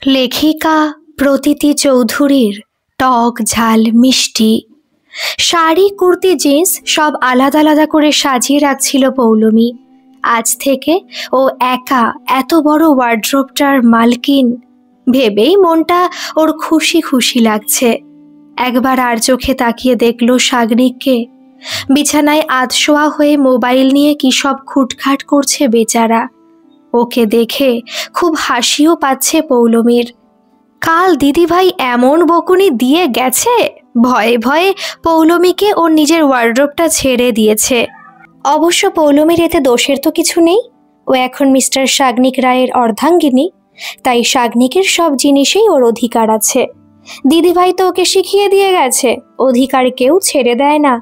লেখিকা প্রতীতি চৌধুরীর টক ঝাল মিষ্টি শাড়ি কুর্তি জিন্স সব আলাদা আলাদা করে সাজিয়ে রাখছিল পৌলমী। আজ থেকে ও একা এত বড় ওয়ার্ড্রোবটার মালকিন ভেবেই মনটা ওর খুশি খুশি লাগছে। একবার আর চোখে তাকিয়ে দেখলো সাগনিককে। বিছানায় আধশোয়া হয়ে মোবাইল নিয়ে কি সব খুটখাট করছে বেচারা। ওকে দেখে খুব হাসিও পাচ্ছে পৌলমীর। কাল দিদিভাই এমন বকুনি দিয়ে গেছে, ভয়ে ভয়ে পৌলমীকে ওর নিজের ওয়ার্ড্রোবটা ছেড়ে দিয়েছে। অবশ্য পৌলমীর এতে দোষের তো কিছু নেই। ও এখন মিস্টার সাগনিক রায়ের অর্ধাঙ্গিনী, তাই সাগনিকের সব জিনিসেই ওর অধিকার আছে। দিদিভাই তো ওকে শিখিয়ে দিয়ে গেছে, অধিকার কেউ ছেড়ে দেয় না,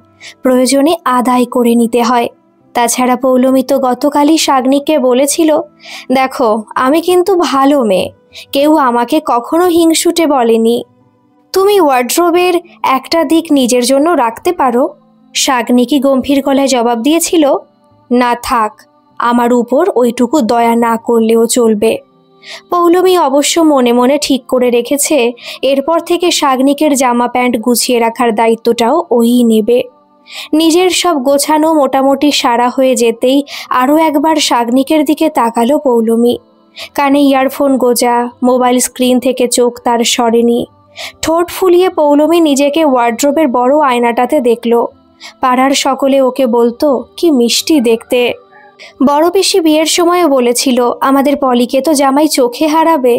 প্রয়োজনে আদায় করে নিতে হয়। তাছাড়া পৌলমী তো গতকালই সাগনিককে বলেছিল, দেখো আমি কিন্তু ভালো মেয়ে, কেউ আমাকে কখনো হিংসুটে বলেনি। তুমি ওয়ার্ড্রোবের একটা দিক নিজের জন্য রাখতে পারো। সাগনিকই গম্ভীর গলায় জবাব দিয়েছিল, না থাক, আমার উপর ওইটুকু দয়া না করলেও চলবে। পৌলমী অবশ্য মনে মনে ঠিক করে রেখেছে এরপর থেকে সাগনিকের জামা প্যান্ট গুছিয়ে রাখার দায়িত্বটাও ওই নেবে। নিজের সব গোছানো মোটামুটি সারা হয়ে যেতেই আরও একবার সাগনিকের দিকে তাকালো পৌলমী। কানে ইয়ারফোন গোজা, মোবাইল স্ক্রিন থেকে চোখ তার সরেনি। ঠোঁট ফুলিয়ে পৌলমী নিজেকে ওয়ার্ড্রোবের বড় আয়নাটাতে দেখল। পাড়ার সকলে ওকে বলতো কি মিষ্টি দেখতে। বড় বেশি বিয়ের সময়ও বলেছিল, আমাদের পলিকে তো জামাই চোখে হারাবে।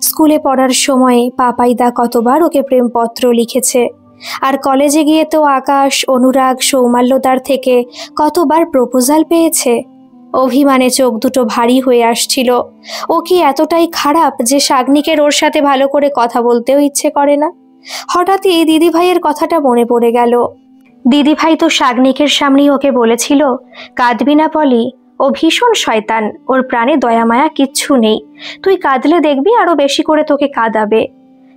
স্কুলে পড়ার সময়ে পাপাইদা কতবার ওকে প্রেমপত্র লিখেছে, আর কলেজে গিয়ে তো আকাশ, অনুরাগ, সৌমাল্যদার থেকে কতবার প্রপোজাল পেয়েছে। অভিমানে চোখ দুটো ভারী হয়ে আসছিল। ও কি এতটাই খারাপ যে সাগনিকের ওর সাথে ভালো করে কথা বলতেও ইচ্ছে করে না? হঠাৎই দিদিভাইয়ের কথাটা মনে পড়ে গেল। দিদিভাই তো সাগনিকের সামনেই ওকে বলেছিল, কাঁদবি না পলি, ও ভীষণ শয়তান, ওর প্রাণে দয়ামায়া কিচ্ছু নেই, তুই কাঁদলে দেখবি আরো বেশি করে তোকে কাঁদাবে।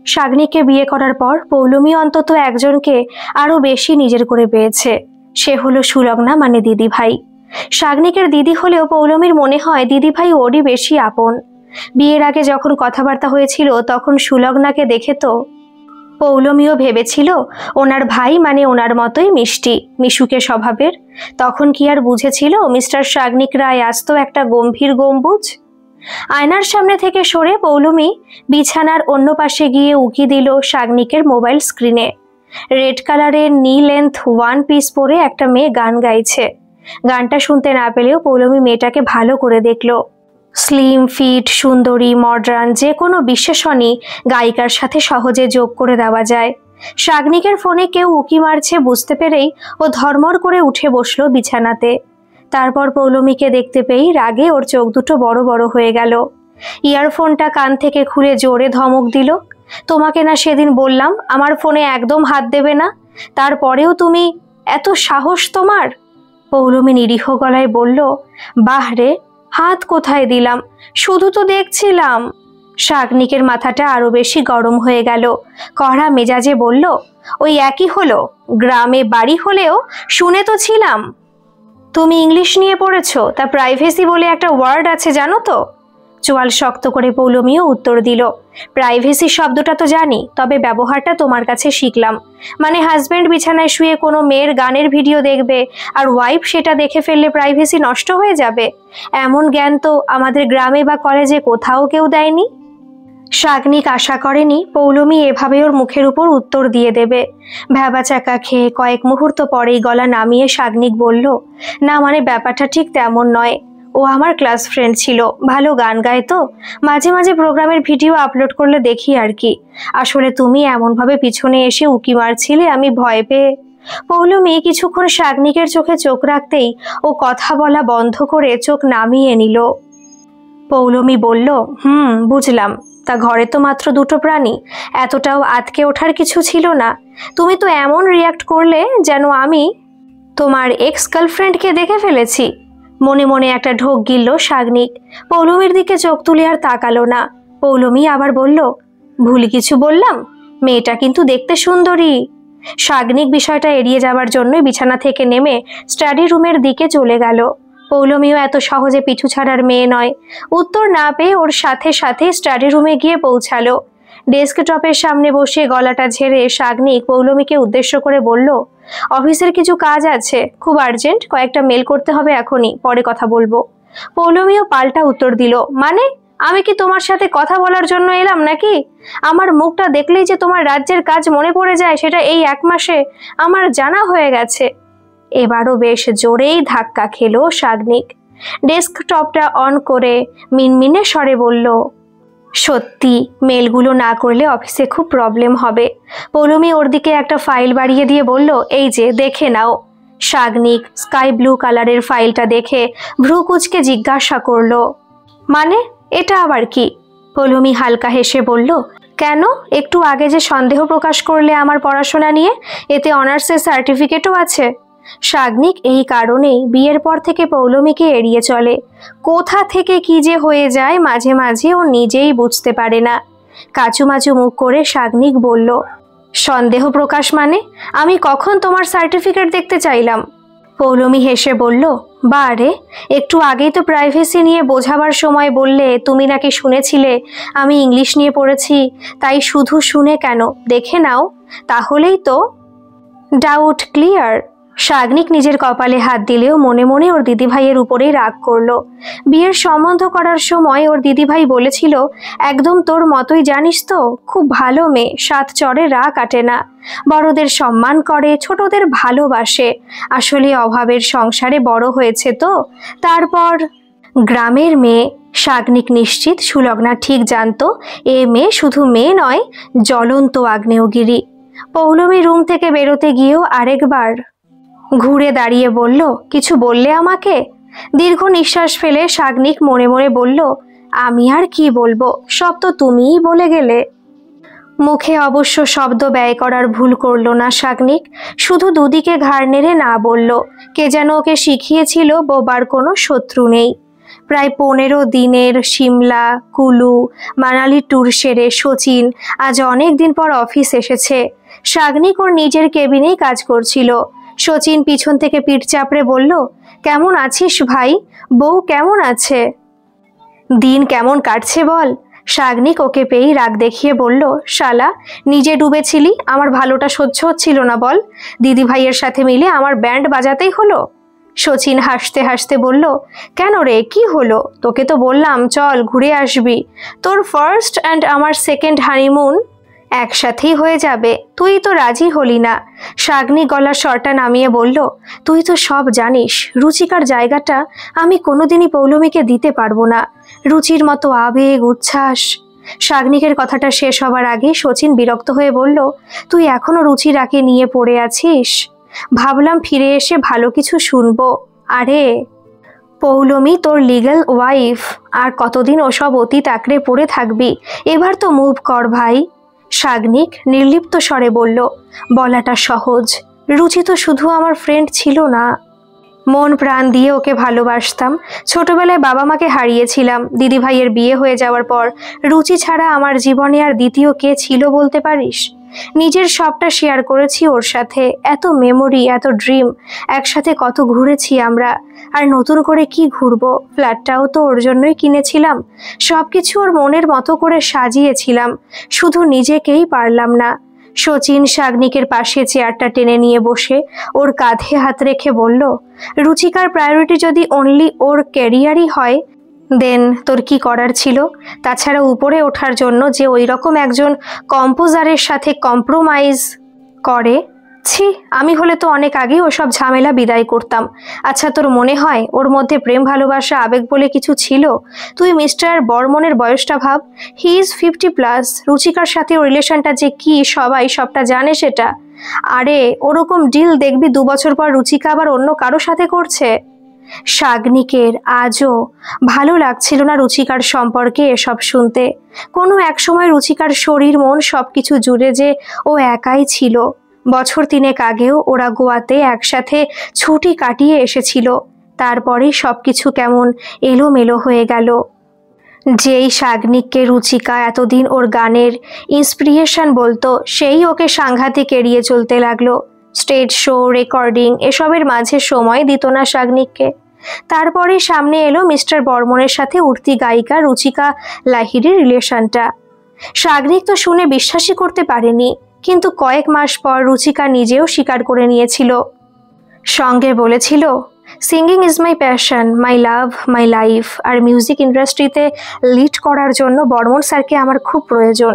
সাগনিককে বিয়ে করার পর পৌলমী অন্তত একজনকে আরো বেশি নিজের করে পেয়েছে, সে হলো সুলগ্না মানে দিদিভাই। সাগনিকের দিদি হলেও পৌলমীর মনে হয় দিদিভাই ওরই বেশি আপন। বিয়ের আগে যখন কথাবার্তা হয়েছিল তখন সুলগ্নাকে দেখে তো পৌলমীও ভেবেছিল ওনার ভাই মানে ওনার মতোই মিষ্টি মিশুকে স্বভাবের। তখন কি আর বুঝেছিল মিস্টার সাগনিক রায় আসতো একটা গম্ভীর গম্বুজ। আয়নার সামনে থেকে সরে পৌলমী বিছানার অন্য পাশে গিয়ে উকি দিল সাগনিকের মোবাইল স্ক্রিনে। রেড কালারের নি লেন্থ ওয়ান পিস পরে একটা মেয়ে গান গাইছে। গানটা শুনতে না পেলেও পৌলমী মেয়েটাকে ভালো করে দেখল। স্লিম, ফিট, সুন্দরী, মডার্ন যে কোনো বিশেষণই গায়িকার সাথে সহজে যোগ করে দেওয়া যায়। সাগনিকের ফোনে কেউ উকি মারছে বুঝতে পেরেই ও ধর্মর করে উঠে বসলো বিছানাতে। তারপর পৌলমীকে দেখতে পেয়েই রাগে ওর চোখ দুটো বড় বড় হয়ে গেল। ইয়ারফোনটা কান থেকে খুলে জোরে ধমক দিল, তোমাকে না সেদিন বললাম আমার ফোনে একদম হাত দেবে না, তারপরেও তুমি, এত সাহস তোমার? পৌলমী নিরীহ গলায় বলল, বাহ রে, হাত কোথায় দিলাম, শুধু তো দেখছিলাম। সাগনিকের মাথাটা আরো বেশি গরম হয়ে গেল। কড়া মেজাজে বলল, ওই একই হলো, গ্রামে বাড়ি হলেও শুনে তো ছিলাম। তুমি ইংলিশ নিয়ে পড়েছো, তা প্রাইভেসি বলে একটা ওয়ার্ড আছে জানো তো? চোয়াল শক্ত করে পৌলমীও উত্তর দিল, প্রাইভেসি শব্দটা তো জানি, তবে ব্যবহারটা তোমার কাছে শিখলাম। মানে হাজব্যান্ড বিছানায় শুয়ে কোনো মেয়ের গানের ভিডিও দেখবে আর ওয়াইফ সেটা দেখে ফেললে প্রাইভেসি নষ্ট হয়ে যাবে, এমন জ্ঞান তো আমাদের গ্রামে বা কলেজে কোথাও কেউ দেয়নি। সাগনিক আশা করেনি পৌলমী এভাবে ওর মুখের উপর উত্তর দিয়ে দেবে। ভ্যাবাচাকা খেয়ে কয়েক মুহূর্ত পরেই গলা নামিয়ে সাগনিক বলল, না মানে ব্যাপারটা ঠিক তেমন নয়, ও আমার ক্লাস ফ্রেন্ড ছিল, ভালো গান গায় তো, মাঝে মাঝে প্রোগ্রামের ভিডিও আপলোড করলে দেখি আর কি। আসলে তুমি এমনভাবে পিছনে এসে উকি মারছিলে, আমি ভয় পেয়ে। পৌলমী কিছুক্ষণ সাগনিকের চোখে চোখ রাখতেই ও কথা বলা বন্ধ করে চোখ নামিয়ে নিল। পৌলমী বলল, বুঝলাম, তা ঘরে তো মাত্র দুটো প্রাণী, এতটাও আতকে ওঠার কিছু ছিল না। তুমি তো এমন রিয়াক্ট করলে যেন আমি তোমার এক্স গার্লফ্রেন্ডকে দেখে ফেলেছি। মনে মনে একটা ঢোক গিলল সাগনিক। পৌলমীর দিকে চোখ তুলে আর তাকালো না। পৌলমী আবার বলল, ভুল কিছু বললাম? মেয়েটা কিন্তু দেখতে সুন্দরী। সাগনিক বিষয়টা এড়িয়ে যাবার জন্যই বিছানা থেকে নেমে স্টাডি রুমের দিকে চলে গেল। পৌলমীও এত সহজে পিছু ছাড়ার মেয়ে নয়। উত্তর না পেয়ে ওর সাথে সাথে স্টাডি রুমে গিয়ে পৌঁছালো। ডেস্কটপের সামনে বসে গলাটা ঝেড়ে সাগ্নিক পৌলমীকে উদ্দেশ্য করে বলল, অফিসের কিছু কাজ আছে, খুব আর্জেন্ট, কয়েকটা মেল করতে হবে এখনই, পরে কথা বলবো। পৌলমীও পাল্টা উত্তর দিল, মানে আমি কি তোমার সাথে কথা বলার জন্য এলাম নাকি? আমার মুখটা দেখলেই যে তোমার রাজ্যের কাজ মনে পড়ে যায় সেটা এই 1 মাসে আমার জানা হয়ে গেছে। এবারও বেশ জোরেই ধাক্কা খেলো সাগ্নিক। ডেস্কটপটা অন করে মিনমিনে স্বরে বলল, সত্যি মেলগুলো না করলে অফিসে খুব প্রবলেম হবে। পৌলমী ওর দিকে একটা ফাইল বাড়িয়ে দিয়ে বলল, এই যে দেখে নাও। সাগ্নিক স্কাই ব্লু কালারের ফাইলটা দেখে ভ্রু কুঁচকে জিজ্ঞাসা করলো, মানে এটা আবার কি? পৌলমী হালকা হেসে বলল, কেন, একটু আগে যে সন্দেহ প্রকাশ করলে আমার পড়াশোনা নিয়ে, এতে অনার্সের সার্টিফিকেটও আছে। সাগ্নিক এই কারণেই বিয়ের পর থেকে পৌলমীকে এড়িয়ে চলে। কোথা থেকে কি যে হয়ে যায় মাঝে মাঝে ও নিজেই বুঝতে পারে না। কাচুমাচু মুখ করে সাগ্নিক বলল, সন্দেহ প্রকাশ মানে? আমি কখন তোমার সার্টিফিকেট দেখতে চাইলাম? পৌলমী হেসে বলল, বারে, একটু আগেই তো প্রাইভেসি নিয়ে বোঝাবার সময় বললে তুমি নাকি শুনেছিলে আমি ইংলিশ নিয়ে পড়েছি, তাই শুধু শুনে কেন, দেখে নাও, তাহলেই তো ডাউট ক্লিয়ার। সাগ্নিক নিজের কপালে হাত দিলেও মনে মনে ওর দিদিভাইয়ের উপরেই রাগ করলো। বিয়ের সম্বন্ধ করার সময় ওর দিদিভাই বলেছিল, একদম তোর মতোই, জানিস তো, খুব ভালো মেয়ে, 7 চরে রা কাটে না, বড়দের সম্মান করে, ছোটদের ভালোবাসে, আসলে অভাবের সংসারে বড় হয়েছে তো। তারপর গ্রামের মেয়ে। সাগ্নিক নিশ্চিত সুলগ্না ঠিক জানতো এ মেয়ে শুধু মেয়ে নয়, জ্বলন্ত আগ্নেয়গিরি। পৌলমী রুম থেকে বেরোতে গিয়েও আরেকবার ঘুরে দাঁড়িয়ে বলল, কিছু বললে আমাকে? দীর্ঘ নিঃশ্বাস ফেলে সাগ্নিক মনে মনে বলল, আমি আর কি বলবো, সব তো তুমিই বলে গেলে। মুখে অবশ্য শব্দ ব্যয় করার ভুল করলো না সাগ্নিক, শুধু দুদিকে ঘাড় নেড়ে না বলল। কে যেন ওকে শিখিয়েছিল বোবার কোনো শত্রু নেই। প্রায় 15 দিনের সিমলা, কুলু, মানালি ট্যুর সেরে শচীন আজ অনেক দিন পর অফিস এসেছে। সাগ্নিক ওর নিজের কেবিনেই কাজ করছিল। শচীন পিছন থেকে পিঠ চাপড়ে বলল, কেমন আছিস ভাই, বউ কেমন আছে? দিন কেমন কাটছে বল? সাগ্নিক ওকে পেয়েই রাগ দেখিয়ে বলল, শালা, নিজে ডুবেছিলি, আমার ভালোটা সহ্য হচ্ছিল না বল, দিদি ভাইয়ের সাথে মিলে আমার ব্যান্ড বাজাতেই হলো। শচীন হাসতে হাসতে বলল, কেন রে, কি হলো? তোকে তো বললাম চল ঘুরে আসবি, তোর ফার্স্ট অ্যান্ড আমার সেকেন্ড হানিমুন একসাথেই হয়ে যাবে, তুই তো রাজি হলি না। সাগ্নিক গলার স্বরটা নামিয়ে বলল, তুই তো সব জানিস, রুচিকার জায়গাটা আমি কোনোদিনই পৌলমীকে দিতে পারবো না, রুচির মতো আবেগ উচ্ছ্বাস। সাগ্নিকের কথাটা শেষ হবার আগে শচীন বিরক্ত হয়ে বলল, তুই এখনো রুচিরাকে নিয়ে পড়ে আছিস? ভাবলাম ফিরে এসে ভালো কিছু শুনবো। আরে পৌলমী তোর লিগ্যাল ওয়াইফ, আর কতদিন ওসব অতীত আঁকড়ে পড়ে থাকবি? এবার তো মুভ কর ভাই। সাগ্নিক নির্লিপ্ত স্বরে বলল, বলাটা সহজ, রুচি তো শুধু আমার ফ্রেন্ড ছিল না, মন প্রাণ দিয়ে ওকে ভালোবাসতাম। ছোটবেলায় বাবা মাকে হারিয়েছিলাম, দিদি ভাইয়ের বিয়ে হয়ে যাওয়ার পর রুচি ছাড়া আমার জীবনে আর দ্বিতীয় কে ছিল বলতে পারিস? নিজের সবটা শেয়ার করেছি ওর সাথে, এত মেমোরি, এত ড্রিম, একসাথে কত ঘুরেছি আমরা, আর নতুন করে কি ঘুরবো? ফ্ল্যাটটাও তো ওর জন্যই কিনেছিলাম, সবকিছু ওর মনের মতো করে সাজিয়েছিলাম, শুধু নিজেকেই পারলাম না। শচীন সাগ্নিকের পাশে চেয়ারটা টেনে নিয়ে বসে ওর কাঁধে হাত রেখে বলল, রুচিকার প্রায়োরিটি যদি অনলি ওর ক্যারিয়ারই হয়, দেন তোর কি করার ছিল? তাছাড়া উপরে ওঠার জন্য যে ওই রকম একজন কম্পোজারের সাথে কম্প্রোমাইজ করে, ছি, আমি হলে তো অনেক আগেই ওসব ঝামেলা বিদায় করতাম। আচ্ছা, তোর মনে হয় ওর মধ্যে প্রেম ভালোবাসা আবেগ বলে কিছু ছিল? তুই মিস্টার বর্মনের বয়সটা ভাব, হি ইজ 50+, রুচিকার সাথে ওর রিলেশনটা যে কি সবাই সবটা জানে সেটা। আরে ওরকম ডিল দেখবি 2 বছর পর রুচিকা আবার অন্য কারো সাথে করছে। সাগ্নিকের আজও ভালো লাগছিল না রুচিকার সম্পর্কে এসব শুনতে। কোনো এক সময় রুচিকার শরীর মন সবকিছু জুড়ে যে ও একাই ছিল। বছর 3 আগেও ওরা গোয়াতে একসাথে ছুটি কাটিয়ে এসেছিল, তারপরেই সবকিছু কেমন এলোমেলো হয়ে গেল। যেই সাগ্নিককে রুচিকা এতদিন ওর গানের ইন্সপিরেশন বলতো, সেই ওকে সাংঘাতিক এড়িয়ে চলতে লাগলো। স্টেজ শো, রেকর্ডিং এসবের মাঝে সময় দিত না সাগ্নিককে। তারপরে সামনে এলো মিস্টার বর্মনের সাথে উঠতি গায়িকা রুচিকা লাহিড়ির রিলেশনটা। সাগনিক তো শুনে বিশ্বাসই করতে পারেনি, কিন্তু কয়েক মাস পর রুচিকা নিজেও স্বীকার করে নিয়েছিল। সঙ্গে বলেছিল, singing is my passion, my love, my life, আর মিউজিক ইন্ডাস্ট্রিতে লিড করার জন্য বর্মন স্যারকে আমার খুব প্রয়োজন।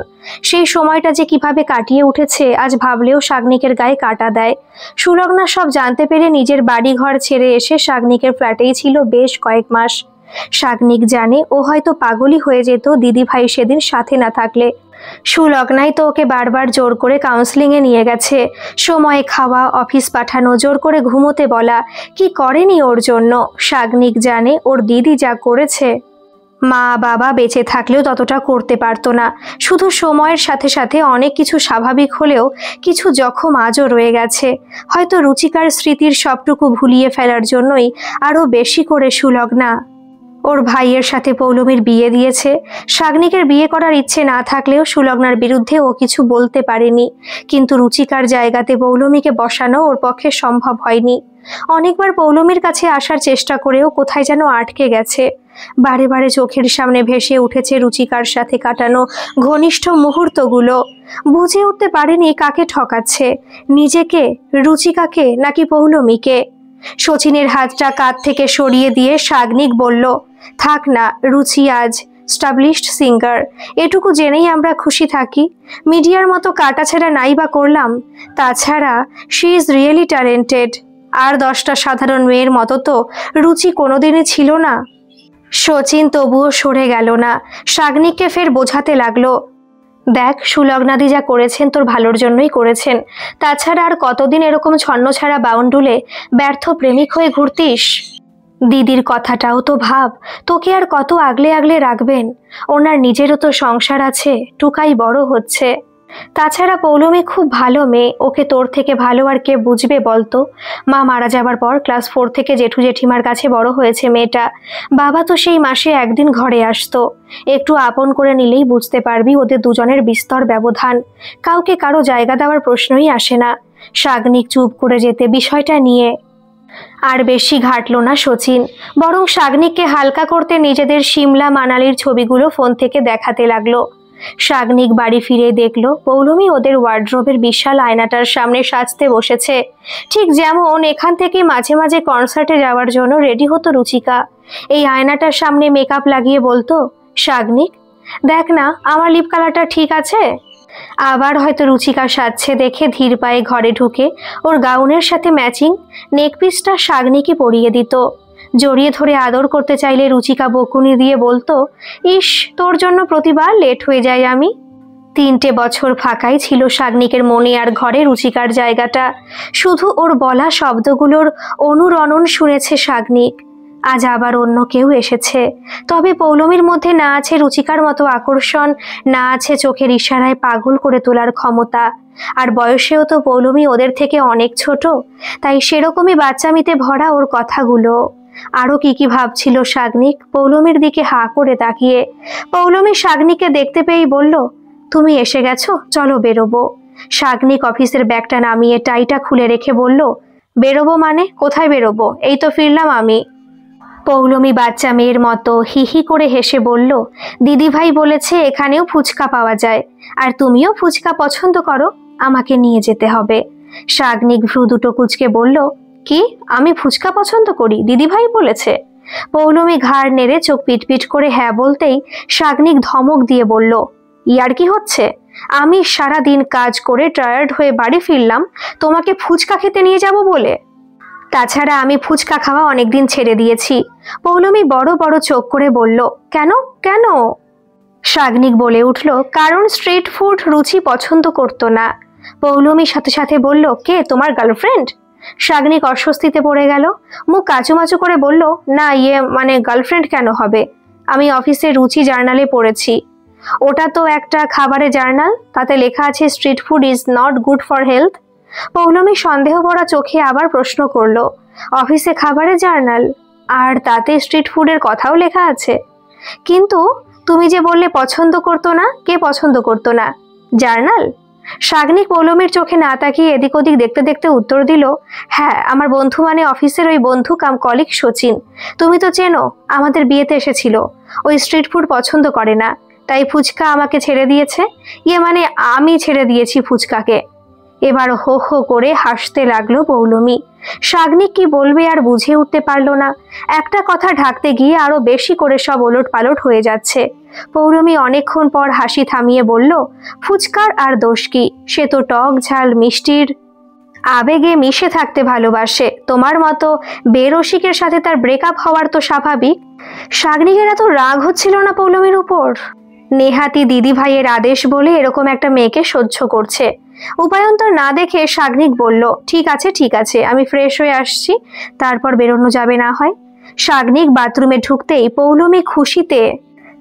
সেই সময়টা যে কিভাবে কাটিয়ে উঠেছে আজ ভাবলেও সাগনিকের গায়ে কাঁটা দেয়। সুলগ্না সব জানতে পেরে নিজের বাড়ি ঘর ছেড়ে এসে সাগনিকের ফ্ল্যাটেই ছিল বেশ কয়েক মাস। সাগনিক জানে ও হয়তো পাগলই হয়ে যেত দিদিভাই সেদিন সাথে না থাকলে। সুলগ্নাই তো ওকে বারবার জোর করে কাউন্সেলিংয়ে নিয়ে গেছে, সময়ে খাওয়া, অফিস পাঠানো, জোর করে ঘুমোতে বলা, কি করেনি ওর জন্য। সাগনিক জানে ওর দিদি যা করেছে মা বাবা বেঁচে থাকলেও ততটা করতে পারতো না। শুধু সময়ের সাথে সাথে অনেক কিছু স্বাভাবিক হলেও কিছু জখম আজও রয়ে গেছে। হয়তো রুচিকার স্মৃতির সবটুকু ভুলিয়ে ফেলার জন্যই আরও বেশি করে সুলগ্না ওর ভাইয়ের সাথে পৌলমীর বিয়ে দিয়েছে। সাগনিকের বিয়ে করার ইচ্ছে না থাকলেও সুলগ্নার বিরুদ্ধে ও কিছু বলতে পারেনি, কিন্তু রুচিকার জায়গাতে পৌলমীকে বসানো ওর পক্ষে সম্ভব হয়নি। অনেকবার পৌলমীর কাছে আসার চেষ্টা করেও কোথায় যেন আটকে গেছে। বারে বারে চোখের সামনে ভেসে উঠেছে রুচিকার সাথে কাটানো ঘনিষ্ঠ মুহূর্তগুলো। বুঝে উঠতে পারেনি কাকে ঠকাচ্ছে, নিজেকে, রুচিকাকে নাকি পৌলমীকে। শচীনের হাতটা কাঁধ থেকে সরিয়ে দিয়ে সাগনিক বলল, থাক না, রুচি আজ স্টাবলিশড সিঙ্গার, এটুকু জেনেই আমরা খুশি থাকি। মিডিয়ার মতো কাটাছেড়া নাই বা করলাম, তাছাড়া শি ইজ রিয়েলি ট্যালেন্টেড। আর 10টা সাধারণ মেয়ের মতো তো রুচি কোনোদিনই ছিল না। শচীন তবুও সরে গেল না, সাগনিককে ফের বোঝাতে লাগলো, দেখ সুলগ্নাদি যা করেছেন তোর ভালোর জন্যই করেছেন। তাছাড়া আর কতদিন এরকম ছন্নছাড়া বাউন্ডুলে ব্যর্থ প্রেমিক হয়ে ঘুরতিস? দিদির কথাটাও তো ভাব, তোকে আর কত আগলে আগলে রাখবেন? ওনার নিজেরও তো সংসার আছে, টুকাই বড় হচ্ছে। তাছাড়া পৌলমী খুব ভালো মেয়ে, ওকে তোর থেকে ভালো আর কে বুঝবে বলতো? মা মারা যাবার পর ক্লাস 4 থেকে জেঠু জেঠিমার কাছে বড় হয়েছে মেয়েটা। বাবা তো সেই মাসে একদিন ঘরে আসতো। একটু আপন করে নিলেই বুঝতে পারবি ওদের দুজনের বিস্তর ব্যবধান। কাউকে কারো জায়গা দেওয়ার প্রশ্নই আসে না। সাগনিক চুপ করে যেতে বিষয়টা নিয়ে আর বেশি ঘাটল না শচীন, বরং সাগনিককে হালকা করতে নিজেদের সিমলা মানালির ছবিগুলো ফোন থেকে দেখাতে লাগলো। সাগনিক বাড়ি ফিরে দেখলো পৌলমী ওদের ওয়ার্ড্রোবের বিশাল আয়নাটার সামনে সাজতে বসেছে, ঠিক যেমন এখান থেকে মাঝে মাঝে কনসার্টে যাওয়ার জন্য রেডি হতো রুচিকা। এই আয়নাটার সামনে মেকআপ লাগিয়ে বলতো, সাগনিক দেখ না আমার লিপ কালারটা ঠিক আছে? আবার হয়তো রুচিকা সাজছে দেখে ধীর পায়ে ঘরে ঢুকে ওর গাউনের সাথে ম্যাচিং নেকপিসটা সাগনিকই পরিয়ে দিত। জড়িয়ে ধরে আদর করতে চাইলে রুচিকা বকুনি দিয়ে বলতো, ইস তোর জন্য প্রতিবার লেট হয়ে যায় আমি। 3টে বছর ফাঁকাই ছিল সাগনিকের মনে আর ঘরে রুচিকার জায়গাটা। শুধু ওর বলা শব্দগুলোর অনুরণন শুনেছে সাগনিক। আজ আবার অন্য কেউ এসেছে, তবে পৌলমীর মধ্যে না আছে রুচিকার মতো আকর্ষণ, না আছে চোখের ইশারায় পাগল করে তোলার ক্ষমতা। আর বয়সেও তো পৌলমী ওদের থেকে অনেক ছোট, তাই সেরকমই বাচ্চামিতে ভরা ওর কথাগুলো। আরো কি কি ভাবছিল সাগনিক পৌলমীর দিকে হা করে তাকিয়ে। পৌলমী সাগনিককে দেখতে পেয়েই বলল, তুমি এসে গেছো, চলো বেরোবো। সাগনিক অফিসের ব্যাগটা নামিয়ে টাইটা খুলে রেখে বলল, বেরোবো মানে? কোথায় বেরোবো? এই তো ফিরলাম আমি। পৌলমী বাচ্চা মেয়ের মতো হিহি করে হেসে বলল, দিদিভাই বলেছে এখানেও ফুচকা পাওয়া যায়, আর তুমিও ফুচকা পছন্দ করো, আমাকে নিয়ে যেতে হবে। সাগনিক ভ্রু দুটো কুঁচকে বলল, কি আমি ফুচকা পছন্দ করি? দিদিভাই বলেছে? পৌলমী ঘাড় নেড়ে চোখ পিটপিট করে হ্যাঁ বলতেই সাগনিক ধমক দিয়ে বলল, ইয়ার কি হচ্ছে? আমি সারা দিন কাজ করে টায়ার্ড হয়ে বাড়ি ফিরলাম, তোমাকে ফুচকা খেতে নিয়ে যাব বলে? তাছাড়া আমি ফুচকা খাওয়া অনেকদিন ছেড়ে দিয়েছি। পৌলমী বড় বড় চোখ করে বলল, কেন কেন? সাগনিক বলে উঠল, কারণ স্ট্রিট ফুড রুচি পছন্দ করতো না। পৌলমী সাথে সাথে বলল, কে তোমার গার্লফ্রেন্ড? সাগনিক অস্বস্তিতে পড়ে গেল, মুখ কাচুমাচু করে বলল, না মানে গার্লফ্রেন্ড কেন হবে? আমি অফিসে রুচি জার্নালে পড়েছি। ওটা তো একটা খাবারের জার্নাল, তাতে লেখা আছে street food is not good for health. Poulami সন্দেহ ভরা চোখে আবার প্রশ্ন করল, অফিসে খাবারের জার্নাল আর তাতে স্ট্রিট ফুডের কথাও লেখা আছে? কিন্তু তুমি যে বললে পছন্দ করতো না, কে পছন্দ করতো না? জার্নাল? শাগনিক পৌলমীর চোখে না তাকিয়ে এদিক ওদিক দেখতে দেখতে উত্তর দিল, হ্যাঁ, আমার বন্ধু মানে অফিসের ওই বন্ধু কাম কলিগ সচিন। তুমি তো চেনো, আমাদের বিয়েতে এসেছিল। ওই স্ট্রিট ফুড পছন্দ করে না, তাই ফুচকা আমাকে ছেড়ে দিয়েছে। মানে আমি ছেড়ে দিয়েছি ফুচকাকে। এবার হো হো করে হাসতে লাগলো পৌলমী। শাগনিক কি বলবে আর বুঝে উঠতে পারল না। একটা কথা ঢাকতে গিয়ে আরো বেশি করে সব ওলট পালট হয়ে যাচ্ছে। পৌলমী অনেকক্ষণ পর হাসি থামিয়ে বলল, ফুচকার আর দোষ কি? সে তো টক ঝাল মিষ্টির আবেগে মিশে থাকতে ভালোবাসে। তোমার মতো বেরসিকের সাথে তার ব্রেকআপ হওয়ার তো স্বাভাবিক। শাগনিকের এত রাগ হচ্ছিল না পৌলমীর উপর। নেহাতি দিদি ভাইয়ের আদেশ বলে এরকম একটা মেয়েকে সহ্য করছে। উপায়ন্তর না দেখে শাগনিক বলল, ঠিক আছে ঠিক আছে, আমি ফ্রেশ হয়ে আসছি, তারপর বেরোনো যাবে না হয়। শাগনিক বাথরুমে ঢুকতেই পৌলমী খুশিতে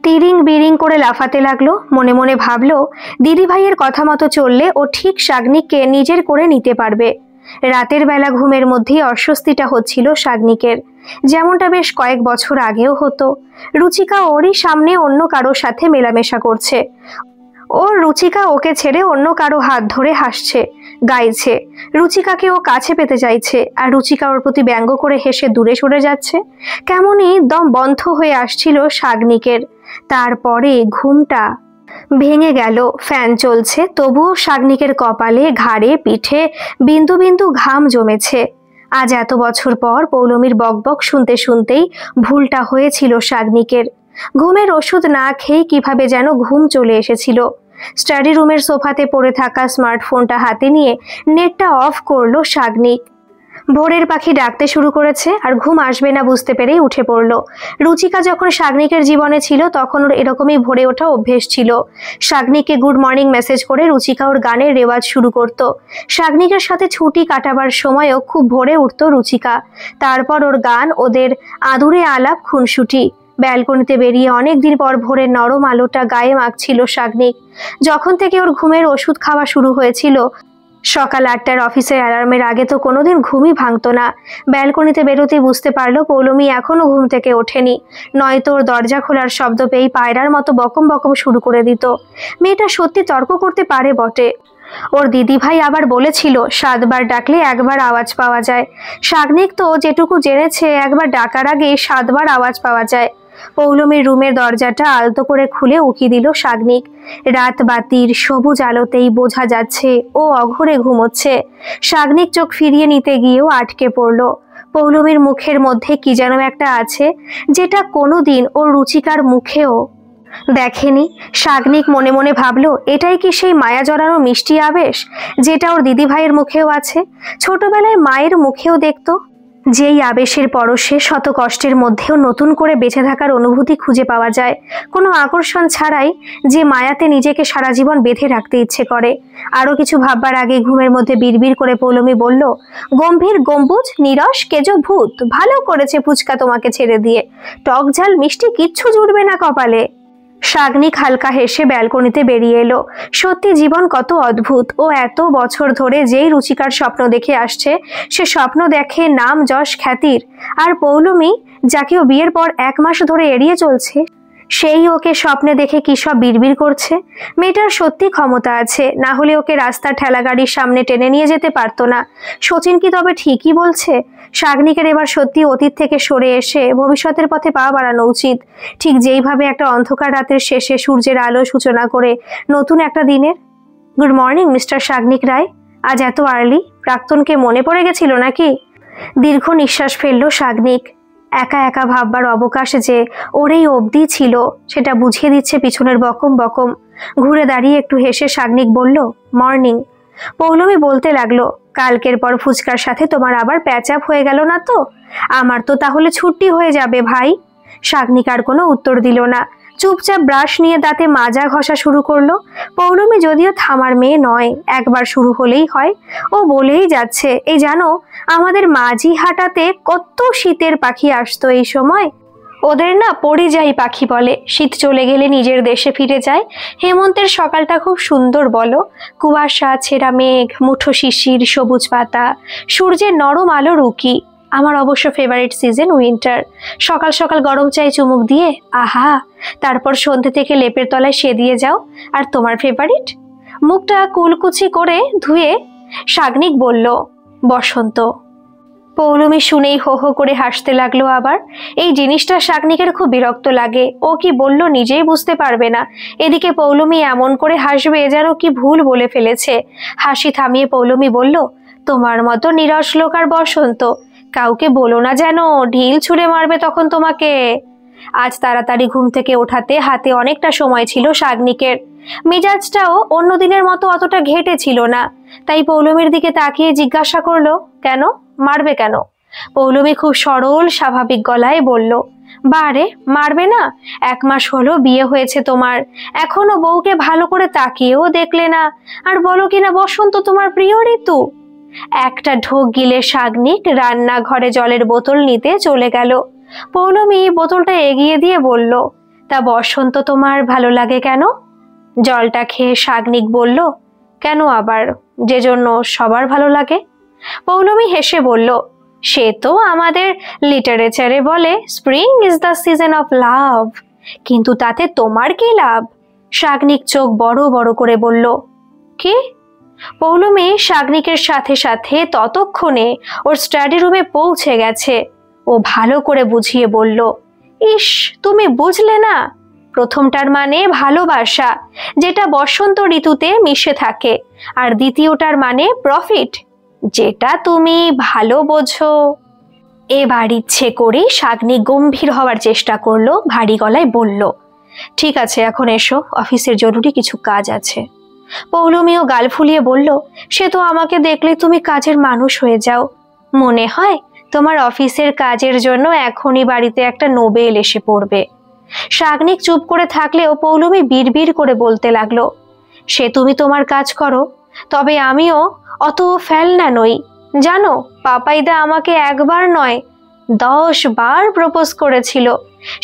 তিরিং বিরিং করে লাফাতে লাগলো। মনে মনে ভাবলো, দিদি ভাইয়ের কথা মতো চললে ও ঠিক শাগনিককে নিজের করে নিতে পারবে। রাতের বেলা ঘুমের মধ্যেই অস্বস্তিটা হচ্ছিল শাগনিকের, যেমনটা বেশ কয়েক বছর আগেও হতো। রুচিকা ওরই সামনে অন্য কারোর সাথে মেলামেশা করছে। ওর রুচিকা ওকে ছেড়ে অন্য কারো হাত ধরে হাসছে, গাইছে। রুচিকাকে ও কাছে পেতে চাইছে, আর রুচিকা ওর প্রতি ব্যঙ্গ করে হেসে দূরে সরে যাচ্ছে। কেমনই দম বন্ধ হয়ে আসছিল শাগনিকের। তারপরে ঘুমটা ভেঙে গেল। ফ্যান চলছে, তবুও শাগনিকের কপালে, ঘাড়ে, পিঠে বিন্দু বিন্দু ঘাম জমেছে। আজ এত বছর পর পৌলমীর বকবক শুনতে শুনতেই ভুলটা হয়েছিল শাগনিকের। ঘুমের ওষুধ না খেয়ে কিভাবে যেন ঘুম চলে এসেছিল। স্টাডি রুমের সোফাতে পড়ে থাকা স্মার্টফোনটা হাতে নিয়ে নেটটা অফ করলো শাগনিক। ভোরের পাখি ডাকতে শুরু করেছে, আর ঘুম আসবে না বুঝতে পেরেই উঠে পড়ল। রুচিকা যখন শাগনিকের জীবনে ছিল তখন ওর এরকমই ভোরে ওঠা অভ্যেস ছিল। শাগনিককে গুড মর্নিং মেসেজ করে রুচিকা ওর গানের রেওয়াজ শুরু করত। শাগনিকের সাথে ছুটি কাটাবার সময়ও খুব ভোরে উঠত রুচিকা। তারপর ওর গান, ওদের আদুরে আলাপ, খুনসুটি। ব্যালকনিতে বেরিয়ে অনেকদিন পর ভোরের নরম আলোটা গায়ে মাখছিল শাগনিক। যখন থেকে ওর ঘুমের ওষুধ খাওয়া শুরু হয়েছিল, সকাল 8টার অফিসের অ্যালার্মের আগে তো কোনোদিন ঘুমই ভাঙতো না। ব্যালকনিতে বেরোতেই বুঝতে পারলো পৌলমী এখনো ঘুম থেকে ওঠেনি, নয়তো ওর দরজা খোলার শব্দ পেয়েই পায়রার মতো বকম বকম শুরু করে দিত। মেয়েটা সত্যি তর্ক করতে পারে বটে। ওর দিদিভাই আবার বলেছিল 7 বার ডাকলে 1 বার আওয়াজ পাওয়া যায়। শাগনিক তো যেটুকু জেনেছে, একবার ডাকার আগে 7 বার আওয়াজ পাওয়া যায়। পৌলমীর রুমের দরজাটা আলতো করে খুলে উকি দিল শাগনিক। রাত বাতির সবুজ আলোতেই বোঝা যাচ্ছে ও অঘরে ঘুমোচ্ছে। শাগনিক চোখ ফিরিয়ে নিতে গিয়েও আটকে পড়ল। পৌলমীর মুখের মধ্যে কি যেন একটা আছে, যেটা কোনোদিন ওর রুচিকার মুখেও দেখেনি। শাগনিক মনে মনে ভাবল, এটাই কি সেই মায়া জড়ানো মিষ্টি আবেশ যেটা ওর দিদিভাইয়ের মুখেও আছে, ছোটবেলায় মায়ের মুখেও দেখতো। যেই আবেশের পরশে শত কষ্টের মধ্যেও নতুন করে বেঁচে থাকার অনুভূতি খুঁজে পাওয়া যায়, কোনো আকর্ষণ ছাড়াই, যে মায়াতে নিজেকে সারা জীবন বেঁধে রাখতে ইচ্ছে করে। আরো কিছু ভাববার আগে ঘুমের মধ্যে বিড়বিড় করে পৌলমী বলল, গম্ভীর গম্বুজ নিরস কেজো ভূত, ভালো করেছে ফুচকা তোমাকে ছেড়ে দিয়ে, টক ঝাল মিষ্টি কিচ্ছু জুড়বে না কপালে। শাগনিক হালকা হেসে ব্যালকনিতে বেরিয়ে এলো। সত্যি জীবন কত অদ্ভুত। ও এত বছর ধরে যেই রুচিকার স্বপ্ন দেখে আসছে, সে স্বপ্ন দেখে নাম যশ খ্যাতির। আর পৌলমী, যাকে ও বিয়ের পর 1 মাস ধরে এড়িয়ে চলছে, সেই ওকে স্বপ্নে দেখে কি সব বিড়বিড় করছে। মেয়েটার সত্যি ক্ষমতা আছে, না হলে ওকে রাস্তার ঠেলাগাড়ির সামনে টেনে নিয়ে যেতে পারতো না। সচিন কি তবে ঠিকই বলছে? শাগনিকের এবার সত্যি অতীত থেকে সরে এসে ভবিষ্যতের পথে পা বাড়ানো উচিত। ঠিক যেইভাবে একটা অন্ধকার রাতের শেষে সূর্যের আলো সূচনা করে নতুন একটা দিনের। গুড মর্নিং মিস্টার শাগনিক রায়, আজ এত আর্লি? প্রাক্তনকে মনে পড়ে গেছিল নাকি? দীর্ঘ নিঃশ্বাস ফেললো শাগনিক। একা একা ভাববার অবকাশ যে ওর এই অবধি ছিল, সেটা বুঝিয়ে দিচ্ছে পিছনের বকম বকম। ঘুরে দাঁড়িয়ে একটু হেসে শাগনিক বলল, মর্নিং। পৌলমী বলতে লাগলো, কালকের পর ফুচকার সাথে তোমার আবার প্যাচ আপ হয়ে গেল না তো? আমার তো তাহলে ছুটি হয়ে যাবে ভাই। শাগনিক আর কোনো উত্তর দিল না, চুপচাপ ব্রাশ নিয়ে দাঁতে মাজা ঘষা শুরু করলো। পৌলমী যদিও থামার মেয়ে নয়, একবার শুরু হলেই হয়। ও বলেই যাচ্ছে, এই জানো, আমাদের মাঝি হাটাতে কত শীতের পাখি আসতো এই সময়। ওদের না পরিযায়ী পাখি বলে। শীত চলে গেলে নিজের দেশে ফিরে যায়। হেমন্তের সকালটা খুব সুন্দর বলো, কুয়াশা, ছেঁড়া মেঘ, মুঠো শিশির, সবুজ পাতা, সূর্যের নরম আলোর উকি। আমার অবশ্য ফেভারিট সিজন উইন্টার। সকাল সকাল গরম চাই চুমুক দিয়ে, আহা, তারপর সন্ধ্যে থেকে লেপের তলায় সেদিয়ে যাও। আর তোমার ফেভারিট? মুখটা কুলকুচি করে ধুয়ে শাগনিক বলল, বসন্ত। পৌলমী শুনেই হো হো করে হাসতে লাগলো। আবার এই জিনিসটা শাগনিকের খুব বিরক্ত লাগে। ও কি বলল নিজেই বুঝতে পারবে না, এদিকে পৌলমী এমন করে হাসবে যেন কি ভুল বলে ফেলেছে। হাসি থামিয়ে পৌলমী বলল, তোমার মতো নিরস লোক আর বসন্ত, কাউকে বলো না যেন, ঢিল ছুঁড়ে মারবে তখন তোমাকে। আজ তাড়াতাড়ি ঘুম থেকে ওঠাতে হাতে অনেকটা সময় ছিল শাগনিকের। মেজাজটাও অন্য দিনের মতো অতটা ঘেটে ছিল না। তাই পৌলমীর দিকে তাকিয়ে জিজ্ঞাসা করলো, কেন মারবে কেন? পৌলমী খুব সরল স্বাভাবিক গলায় বলল, বারে মারবে না? 1 মাস হলো বিয়ে হয়েছে তোমার, এখনো বউকে ভালো করে তাকিয়েও দেখলে না, আর বলো কিনা বসন্ত তোমার প্রিয় ঋতু। একটা ঢোক গিলে শাগনিক রান্নাঘরে জলের বোতল নিতে চলে গেল। পৌলমী বোতলটা এগিয়ে দিয়ে বলল, তা বসন্ত তোমার ভালো লাগে কেন? জলটা খেয়ে শাগনিক বলল, কেন আবার, যে জন্য সবার ভালো লাগে। পৌলমী হেসে বলল, সে তো আমাদের লিটারেচারে বলে spring is the season of love, কিন্তু তাতে তোমার কি লাভ? শাগনিক চোখ বড় বড় করে বলল, কি? পৌলমী শাগনিকের সাথে সাথে ততক্ষণে ওর স্টাডি রুমে পৌঁছে গেছে। ও ভালো করে বুঝিয়ে বলল, ইস, তুমি বুঝলে না? প্রথমটার মানে ভালোবাসা, যেটা বসন্ত ঋতুতে মিশে থাকে, আর দ্বিতীয়টার মানে প্রফিট, যেটা তুমি ভালো বোঝো। এবার ইচ্ছে করে শাগনিক গম্ভীর হওয়ার চেষ্টা করলো, ভারী গলায় বলল, ঠিক আছে এখন এসো, অফিসের জরুরি কিছু কাজ আছে। পৌলমীও গাল ফুলিয়ে বলল, সে তো আমাকে দেখলে তুমি কাজের মানুষ হয়ে যাও, মনে হয় তোমার অফিসের কাজের জন্য এখনই বাড়িতে একটা নোবেল এসে পড়বে। শাগনিক চুপ করে থাকলেও পৌলমী বিড়বিড় করে বলতে লাগলো, সে তুমি তোমার কাজ করো, তবে আমিও অত ফেলনা নই। জানো, পাপাইদা আমাকে 1 বার নয় 10 বার প্রপোজ করেছিল।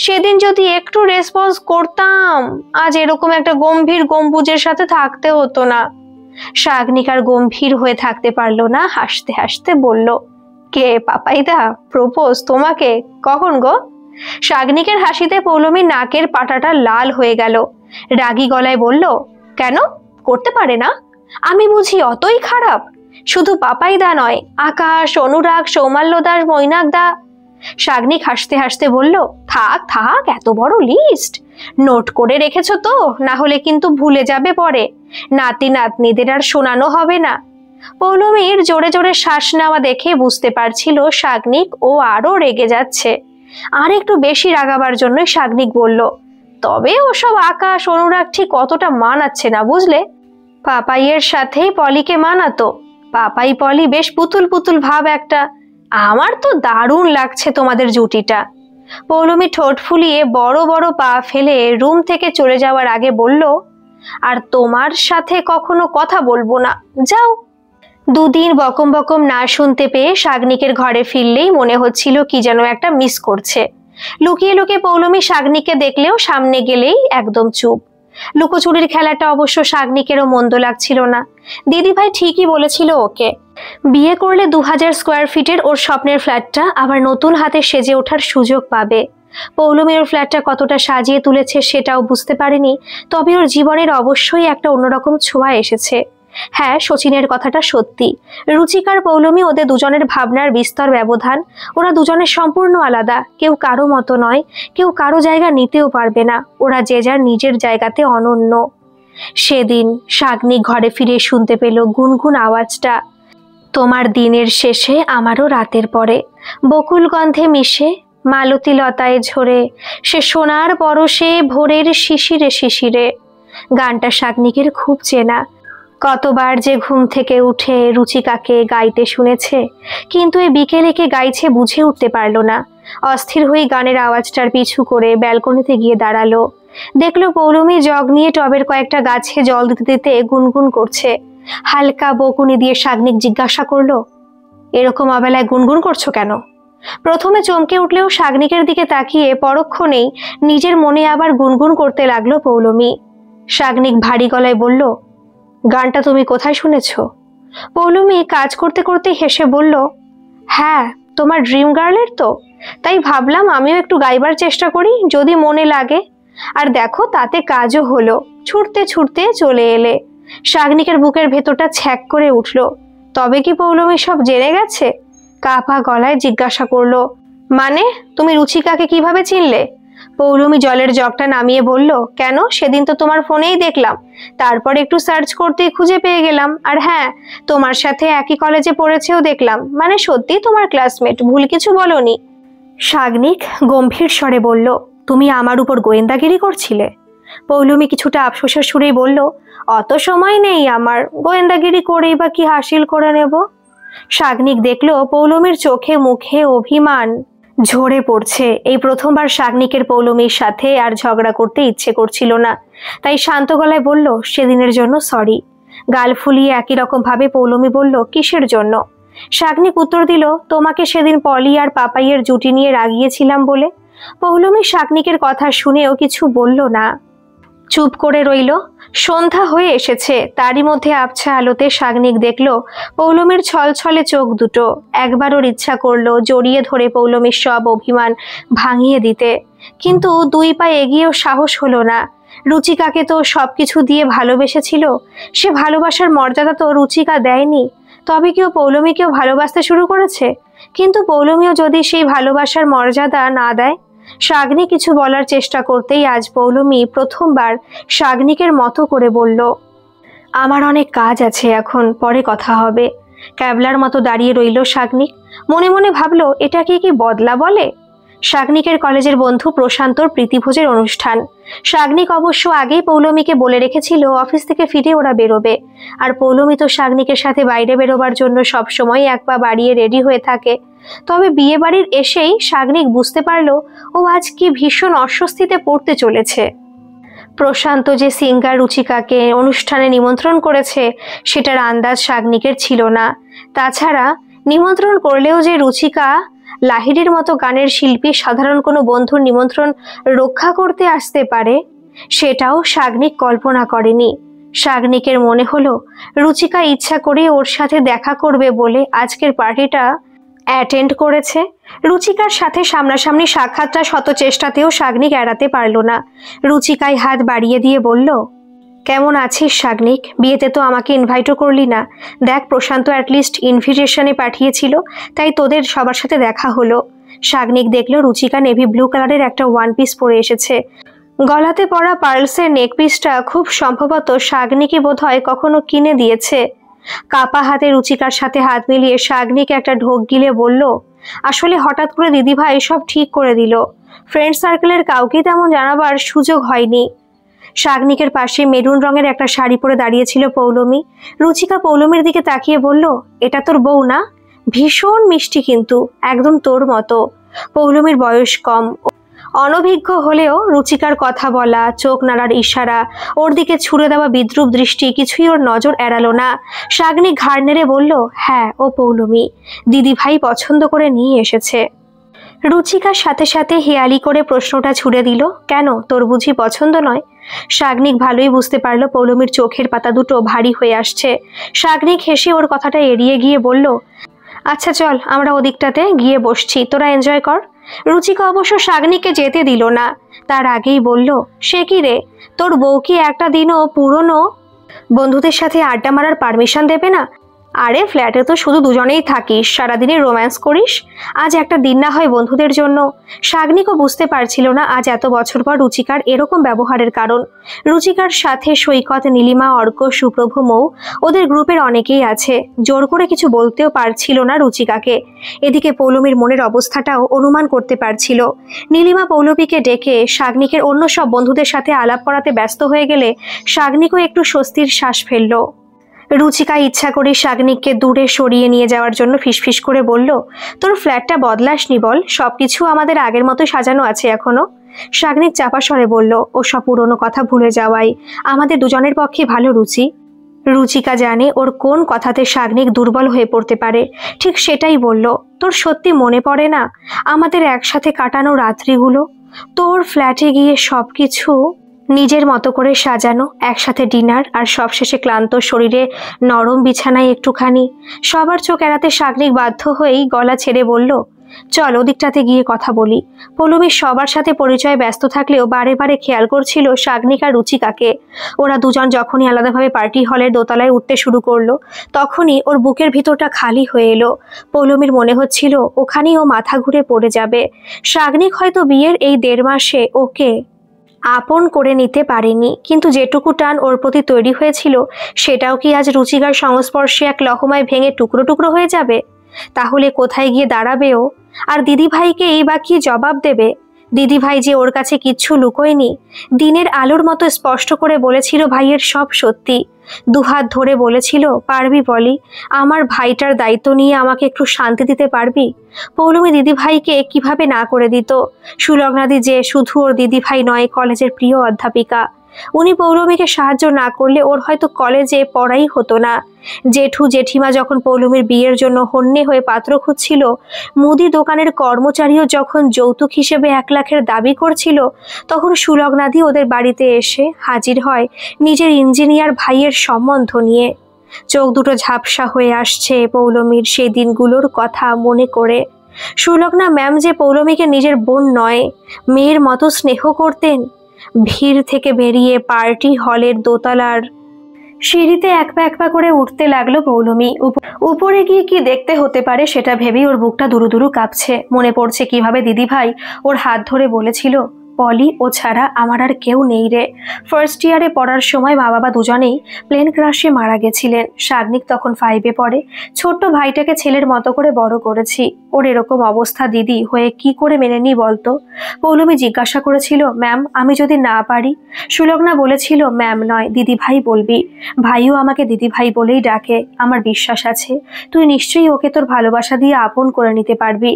সেদিন যদি একটু রেসপন্স করতাম, আজ এরকম একটা গম্ভীর গম্বুজের সাথে থাকতে হতো না। শাগনিক আর গম্ভীর হয়ে থাকতে পারলো না, হাসতে হাসতে বলল, কে পাপাইদা প্রপোজ তোমাকে? কখন গো? শাগনিকের হাসিতে পৌলমীর নাকের পাটাটা লাল হয়ে গেল। রাগী গলায় বলল, কেন করতে পারে না? আমি বুঝি অতই খারাপ? শুধু পাপাইদা নয়, আকাশ, অনুরাগ, সৌমাল্য দাস, মৈনাক দা। শাগনিক হাসতে হাসতে বলল, থাক থাক, এত বড় লিস্ট নোট করে রেখেছো তো? না হলে কিন্তু ভুলে যাবে পরে, নাতি নাতনিদের আর শোনানো হবে না। পৌলমীর জোরে জোরে শ্বাস নেওয়া দেখে বুঝতে পারছিল শাগনিক ও আরো রেগে যাচ্ছে। আর একটু বেশি রাগাবার জন্য শাগনিক বলল, তবে ওসব আকাশ অনুরাগ ঠিক অতটা মানাচ্ছে না বুঝলে। পাপাইয়ের সাথেই পলিকে মানাতো। পাপাই পলি বেশ পুতুল পুতুল ভাব একটা। আমার তো দারুণ লাগছে তোমাদের জুটিটা। পৌলমী ঠোঁট ফুলিয়ে বড় বড় পা ফেলে রুম থেকে চলে যাওয়ার আগে বলল, আর তোমার সাথে কখনো কথা বলবো না, যাও। 2 দিন বকম বকম না শুনতে পেয়ে শাগনিকের ঘরে ফিরলেই মনে হচ্ছিল কি যেন একটা মিস করছে। লুকিয়ে লুকিয়ে পৌলমী শাগনিককে দেখলেও সামনে গেলেই একদম চুপ। লুকোচুরির খেলাটা অবশ্য শাগনিকেরও মন্দ লাগছিল না। দিদিভাই ঠিকই বলেছিল ওকে, বিয়ে করলে 2000 স্কোয়ার ফিটের ওর স্বপ্নের ফ্ল্যাটটা আবার নতুন হাতে সেজে ওঠার সুযোগ পাবে। পৌলমী ওর ফ্ল্যাটটা কতটা সাজিয়ে তুলেছে সেটাও বুঝতে পারেনি, তবে ওর জীবনের অবশ্যই একটা অন্যরকম ছোঁয়া এসেছে। হ্যাঁ, শচীনের কথাটা সত্যি। রুচিকার পৌলমী, ওদের দুজনের ভাবনার বিস্তর ব্যবধান। ওরা দুজনের সম্পূর্ণ আলাদা, কেউ কারো মতো নয়, কেউ কারো জায়গা নিতেও পারবে না। ওরা যে যার নিজের জায়গাতে অনন্য। সেদিন শাগনিক ঘরে ফিরে শুনতে পেল গুনগুন আওয়াজটা, তোমার দিনের শেষে আমারও রাতের পরে, বকুল গন্ধে মিশে মালতী লতায় ঝরে, সে সোনার পরশে ভোরের শিশিরে শিশিরে। গানটা শাগনিকের খুব চেনা। কতবার যে ঘুম থেকে উঠে রুচিকাকে গাইতে শুনেছে, কিন্তু এই বিকেলে কে গাইছে বুঝে উঠতে পারল না। অস্থির হয়ে গানের আওয়াজটার পিছু করে ব্যালকনিতে গিয়ে দাঁড়ালো। দেখলো পৌলমী জগ নিয়ে টবের কয়েকটা গাছে জল দিতে দিতে গুনগুন করছে। হালকা বকুনি দিয়ে শাগনিক জিজ্ঞাসা করলো, এরকম অবেলায় গুনগুন করছো কেন? প্রথমে চমকে উঠলেও শাগনিকের দিকে তাকিয়ে পরক্ষণেই নিজের মনে আবার গুনগুন করতে লাগলো পৌলমী। শাগনিক ভারী গলায় বলল, গানটা তুমি কোথায় শুনেছ? পৌলমী কাজ করতে করতে হেসে বলল, হ্যাঁ, তোমার ড্রিম গার্লের তো, তাই ভাবলাম আমিও একটু গাইবার চেষ্টা করি, যদি মনে লাগে। আর দেখো তাতে কাজও হলো, ছুটতে ছুটতে চলে এলে। শাগনিকের বুকের ভেতরটা ছ্যাক করে উঠল। তবে কি পৌলমী সব জেনে গেছে? কাঁপা গলায় জিজ্ঞাসা করলো, মানে তুমি রুচিকাকে কিভাবে চিনলে? পৌলমী জলের জগটা নামিয়ে বলল, কেন, সেদিন তো তোমার ফোনেই দেখলাম, তারপর একটু সার্চ করতেই খুঁজে পেয়ে গেলাম। আর হ্যাঁ, তোমার সাথে একই কলেজে পড়েছেও দেখলাম, মানে সত্যি তোমার ক্লাসমেট, ভুল কিছু বলনি। শাগনিক গম্ভীর স্বরে বলল, তুমি আমার উপর গোয়েন্দাগিরি করছিলে? পৌলমী কিছুটা আফসোসের সুরেই বলল, অত সময় নেই আমার, গোয়েন্দাগিরি করেই বা কি হাসিল করে নেব। শাগনিক দেখলো পৌলমীর চোখে মুখে অভিমান ঝরে পড়ছে। এই প্রথমবার শাগনিকের পৌলমীর সাথে আর ঝগড়া করতে ইচ্ছে করছিল না, তাই শান্ত গলায় বলল, সেদিনের জন্য সরি। গাল ফুলিয়ে একই রকম ভাবে পৌলমী বলল, কিসের জন্য? শাগনিক উত্তর দিল, তোমাকে সেদিন পলি আর পাপাইয়ের জুটি নিয়ে রাগিয়েছিলাম বলে। পৌলমী শাগনিকের কথা শুনেও কিছু বলল না, চুপ করে রইল। সন্ধ্যা হয়ে এসেছে, তারই মধ্যে আবছা আলোতে শাগনিক দেখল পৌলমীর ছলছলে চোখ দুটো। একবার ওর ইচ্ছা করলো জড়িয়ে ধরে পৌলমীর সব অভিমান ভাঙিয়ে দিতে, কিন্তু দুই পা এগিয়েও সাহস হলো না। রুচিকাকে তো সবকিছু দিয়ে ভালোবেসেছিল, সে ভালোবাসার মর্যাদা তো রুচিকা দেয়নি। তবে কেউ পৌলমীকেও ভালোবাসতে শুরু করেছে, কিন্তু পৌলমীও যদি সেই ভালোবাসার মর্যাদা না দেয়। শাগনিক কিছু বলার চেষ্টা করতেই আজ পৌলমী প্রথমবার শাগনিকের মতো করে বলল, আমার অনেক কাজ আছে, এখন পরে কথা হবে। ক্যাবলার মতো দাঁড়িয়ে রইল শাগনিক, মনে মনে ভাবল, এটাকে কি বদলা বলে? শাগনিকের কলেজের বন্ধু প্রশান্তর প্রীতিভোজের অনুষ্ঠান। শাগনিক অবশ্য আগেই পৌলমীকে বলে রেখেছিল অফিস থেকে ফিরে ওরা বেরোবে, আর পৌলমী তো শাগনিকের সাথে বাইরে বেরোবার জন্য সবসময় এক পা বাড়িয়ে রেডি হয়ে থাকে। তবে বিয়ে বাড়ির এসেই শাগনিক বুঝতে পারল ও আজ কি ভীষণ অস্বস্তিতে পড়তে চলেছে। প্রশান্ত যে সিঙ্গার রুচিকাকে অনুষ্ঠানে নিমন্ত্রণ করেছে সেটার আন্দাজ শাগনিকের ছিল না। তাছাড়া নিমন্ত্রণ করলেও যে রুচিকা লাহিড়ির মতো গানের শিল্পী সাধারণ কোনো বন্ধুর নিমন্ত্রণ রক্ষা করতে আসতে পারে, সেটাও শাগনিক কল্পনা করেনি। শাগনিকের মনে হলো রুচিকা ইচ্ছা করে ওর সাথে দেখা করবে বলে আজকের পার্টিটা অ্যাটেন্ড করেছে। রুচিকার সাথে সামনাসামনি সাক্ষাৎটা শত চেষ্টাতেও শাগনিক এড়াতে পারল না। রুচিকায় হাত বাড়িয়ে দিয়ে বলল, কেমন আছিস শাগনিক? বিয়েতে তো আমাকে ইনভাইটও করলি না। দেখ, প্রশান্ত অ্যাটলিস্ট ইনভিটেশনে পাঠিয়েছিল, তাই তোদের সবার সাথে দেখা হলো। শাগনিক দেখলো রুচিকা নেভি ব্লু কালারের একটা ওয়ান পিস পরে এসেছে। গলাতে পরা পার্লসের নেক পিসটা খুব সম্ভবত শাগনিকই বোধহয় কখনো কিনে দিয়েছে। কাপা হাতে রুচিকার সাথে হাত মিলিয়ে শাগনিক একটা ঢোক গিলে বলল, আসলে হঠাৎ করে দিদিভাই সব ঠিক করে দিল, ফ্রেন্ড সার্কেলের কাউকে তেমন জানাবার সুযোগ হয়নি। শাগনিকের পাশে মেরুন রঙের একটা শাড়ি পরে দাঁড়িয়েছিল পৌলমী। রুচিকা পৌলমীর দিকে তাকিয়ে বলল, এটা তোর বউ না? ভীষণ মিষ্টি, কিন্তু একদম তোর মতো। পৌলমীর বয়স কম, অনভিজ্ঞ হলেও রুচিকার কথা বলা, চোখ নাড়ার ইশারা, ওর দিকে ছুড়ে দেওয়া বিদ্রুপ দৃষ্টি কিছুই ওর নজর এড়ালো না। শাগনিক ঘাড় নেড়ে বলল, হ্যাঁ, ও পৌলমী, দিদিভাই পছন্দ করে নিয়ে এসেছে। রুচিকার সাথে সাথে হেয়ালি করে প্রশ্নটা ছুড়ে দিল, কেন, তোর বুঝি পছন্দ নয়? শাগনিক ভালোই বুঝতে পারল পৌলমীর চোখের পাতা দুটো ভারী হয়ে আসছে। শাগনিক হেসে ওর কথাটা এড়িয়ে গিয়ে বলল, আচ্ছা চল, আমরা ওদিকটাতে গিয়ে বসছি, তোরা এনজয় কর। রুচিকা অবশ্য শাগনিককে যেতে দিল না, তার আগেই বলল, সে কি রে, তোর বউ কি একটা দিনও পুরনো বন্ধুদের সাথে আড্ডা মারার পারমিশন দেবে না? আরে ফ্ল্যাটে তো শুধু দুজনেই থাকিস, সারাদিনে রোম্যান্স করিস, আজ একটা দিন না হয় বন্ধুদের জন্য। শাগনিকও বুঝতে পারছিল না আজ এত বছর পর রুচিকার এরকম ব্যবহারের কারণ। রুচিকার সাথে সৈকত, নীলিমা, অর্ক, সুপ্রভ, মৌ, ওদের গ্রুপের অনেকেই আছে। জোর করে কিছু বলতেও পারছিল না রুচিকাকে। এদিকে পৌলমীর মনের অবস্থাটাও অনুমান করতে পারছিল। নীলিমা পৌলমীকে ডেকে শাগনিকের অন্য সব বন্ধুদের সাথে আলাপ করাতে ব্যস্ত হয়ে গেলে শাগনিকও একটু স্বস্তির শ্বাস ফেলল। রুচিকা ইচ্ছা করে শাগনিককে দূরে সরিয়ে নিয়ে যাওয়ার জন্য ফিসফিস করে বলল, তোর ফ্ল্যাটটা বদলাসনি বল, সবকিছু আমাদের আগের মতো সাজানো আছে এখনো। শাগনিক চাপা স্বরে বলল, ও সব পুরনো কথা ভুলে যাওয়াই আমাদের দুজনের পক্ষে ভালো। রুচিকা জানে ওর কোন কথাতে শাগনিক দুর্বল হয়ে পড়তে পারে, ঠিক সেটাই বলল, তোর সত্যি মনে পড়ে না আমাদের একসাথে কাটানো রাত্রিগুলো? তোর ফ্ল্যাটে গিয়ে সবকিছু নিজের মতো করে সাজানো, একসাথে ডিনার, আর সবশেষে ক্লান্ত শরীরে নরম বিছানায় একটুখানি। সবার চোখ এড়াতে শাগনিক বাধ্য হয়েই গলা ছেড়ে বলল, চল ওদিকটাতে গিয়ে কথা বলি। পৌলমী সবার সাথে পরিচয়ে ব্যস্ত থাকলেও বারে বারে খেয়াল করছিল সাগ্নিক আর রুচিকাকে। ওরা দুজন যখনই আলাদাভাবে পার্টি হলের দোতলায় উঠতে শুরু করলো তখনই ওর বুকের ভিতরটা খালি হয়ে এলো। পৌলমীর মনে হচ্ছিল ওখানেই ও মাথা ঘুরে পড়ে যাবে। সাগ্নিক হয়তো বিয়ের এই 1.5 মাসে ওকে আপন করে নিতে পারেনি, কিন্তু যেটুকু টান ওর প্রতি তৈরি হয়েছিল সেটাও কি আজ রুচিকার সংস্পর্শে এক লহমায় ভেঙে টুকরো টুকরো হয়ে যাবে? তাহলে কোথায় গিয়ে দাঁড়াবে ও? আর দিদিভাইকে এই বা কি জবাব দেবে? দিদিভাই যে ওর কাছে কিচ্ছু লুকোয়নি, দিনের আলোর মতো স্পষ্ট করে বলেছিল ভাইয়ের সব সত্যি। দুহাত ধরে বলেছিল, পারবি বলি, আমার ভাইটার দায়িত্ব নিয়ে আমাকে একটু শান্তি দিতে পারবি? পৌলমী দিদিভাইকে কিভাবে না করে দিত। সুলগ্নাদি যে শুধু ওর দিদিভাই নয়, কলেজের প্রিয় অধ্যাপিকা। উনি পৌলমীকে সাহায্য না করলে ওর হয়তো কলেজে পড়াই হতো না। জেঠু জেঠিমা যখন পৌলমীর বিয়ের জন্য হন্যে হয়ে পাত্র খুঁজছিল, মুদি দোকানের কর্মচারীও যখন যৌতুক হিসেবে 1 লাখের দাবি করছিল, তখন সুলগ্নাদি ওদের বাড়িতে এসে হাজির হয় নিজের ইঞ্জিনিয়ার ভাইয়ের সম্বন্ধ নিয়ে। চোখ দুটো ঝাপসা হয়ে আসছে পৌলমীর সেই দিনগুলোর কথা মনে করে। সুলগ্না ম্যাম যে পৌলমীকে নিজের বোন নয়, মেয়ের মতো স্নেহ করতেন। ভিড় থেকে বেরিয়ে পার্টি হলের দোতলার সিঁড়িতে এক পা করে উঠতে লাগলো পৌলমী। উপরে গিয়ে কি দেখতে হতে পারে সেটা ভেবেই ওর বুকটা দুরু দুরু কাঁপছে। মনে পড়ছে কিভাবে দিদিভাই ওর হাত ধরে বলেছিল, পলি, ও ছাড়া আমার আর কেউ নেই রে। ফার্স্ট ইয়ারে পড়ার সময় মা বাবা দুজনেই প্লেন ক্রাশে মারা গেছিলেন। সাগ্নিক তখন 5-এ পড়ে। ছোট্ট ভাইটাকে ছেলের মতো করে বড় করেছি। ওর এরকম অবস্থা দিদি হয়ে কি করে মেনে নি বলতো? পৌলমী জিজ্ঞাসা করেছিল, ম্যাম আমি যদি না পারি? সুলগ্না বলেছিল, ম্যাম নয়, দিদি ভাই বলবি। ভাইও আমাকে দিদি ভাই বলেই ডাকে। আমার বিশ্বাস আছে তুই নিশ্চয়ই ওকে তোর ভালোবাসা দিয়ে আপন করে নিতে পারবি।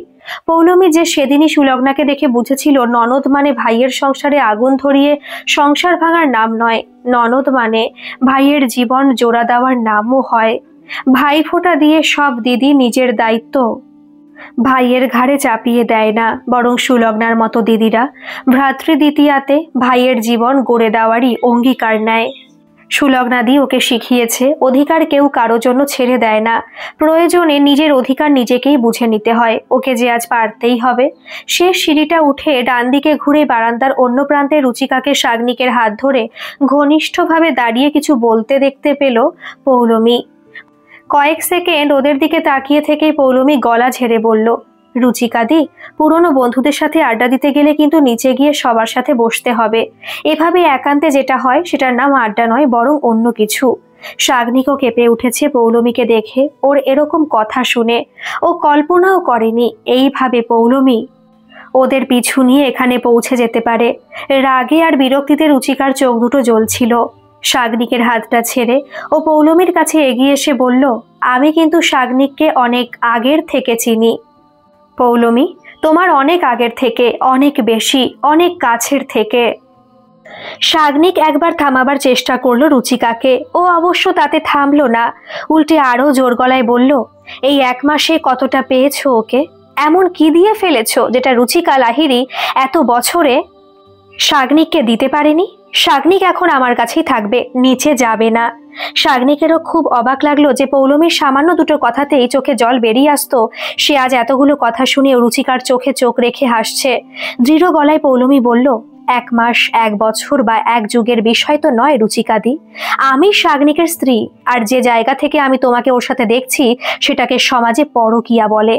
পৌলমী যে সেদিনই সুলগ্নাকে দেখে বুঝেছিল ননদ মানে ভাইয়ের সংসারে আগুন ধরিয়ে সংসার ভাঙার নাম নয়, ননদ মানে ভাইয়ের জীবন জোড়া দেওয়ার নামও হয়। ভাই ফোঁটা দিয়ে সব দিদি নিজের দায়িত্ব ভাইয়ের ঘাড়ে চাপিয়ে দেয় না, বরং সুলগ্নার মতো দিদিরা ভ্রাতৃদ্বিতীয়াতে ভাইয়ের জীবন গড়ে দেওয়ারই অঙ্গীকার নেয়। সুলগ্নাদি ওকে শিখিয়েছে অধিকার কেউ কারো জন্য ছেড়ে দেয় না, প্রয়োজনে নিজের অধিকার নিজেকেই বুঝে নিতে হয়। ওকে যে আজ পারতেই হবে। সে সিঁড়িটা উঠে ডান দিকে ঘুরে বারান্দার অন্য প্রান্তে রুচিকাকে সাগ্নিকের হাত ধরে ঘনিষ্ঠভাবে দাঁড়িয়ে কিছু বলতে দেখতে পেল পৌলমী। কয়েক সেকেন্ড ওদের দিকে তাকিয়ে থেকেই পৌলমী গলা ঝেড়ে বলল, রুচিকাদি, পুরনো বন্ধুদের সাথে আড্ডা দিতে গেলে কিন্তু নিচে গিয়ে সবার সাথে বসতে হবে। এভাবে একান্তে যেটা হয় সেটার নাম আড্ডা নয়, বরং অন্য কিছু। সাগ্নিকও কেঁপে উঠেছে পৌলমীকে দেখে। ওর এরকম কথা শুনে ও কল্পনাও করেনি এইভাবে পৌলমী ওদের পিছু নিয়ে এখানে পৌঁছে যেতে পারে। রাগে আর বিরক্তিতে রুচিকার চোখ দুটো জ্বলছিল। সাগ্নিকের হাতটা ছেড়ে ও পৌলমীর কাছে এগিয়ে এসে বলল, আমি কিন্তু সাগ্নিককে অনেক আগের থেকে চিনি। পৌলমী, তোমার অনেক আগের থেকে, অনেক বেশি, অনেক কাছের থেকে। সাগ্নিক একবার থামাবার চেষ্টা করলো রুচিকাকে। ও অবশ্য তাতে থামলো না, উল্টে আরো জোর গলায় বলল, এই 1 মাসে কতটা পেয়েছো ওকে? এমন কি দিয়ে ফেলেছো যেটা রুচিকা লাহিড়ী এত বছরে সাগ্নিককে দিতে পারেনি? সাগ্নিক এখন আমার কাছেই থাকবে, নিচে যাবে না। সাগ্নিকেরও খুব অবাক লাগলো যে পৌলমীর সামান্য দুটো কথাতেই চোখে জল বেরিয়ে আসতো। সে আজ এতগুলো কথা শুনে রুচিকার চোখে চোখ রেখে হাসছে। দৃঢ় গলায় পৌলমী বলল, 1 মাস, 1 বছর বা 1 যুগের বিষয় তো নয় রুচিকাদি। আমি সাগ্নিকের স্ত্রী, আর যে জায়গা থেকে আমি তোমাকে ওর সাথে দেখছি সেটাকে সমাজে পরকীয়া বলে।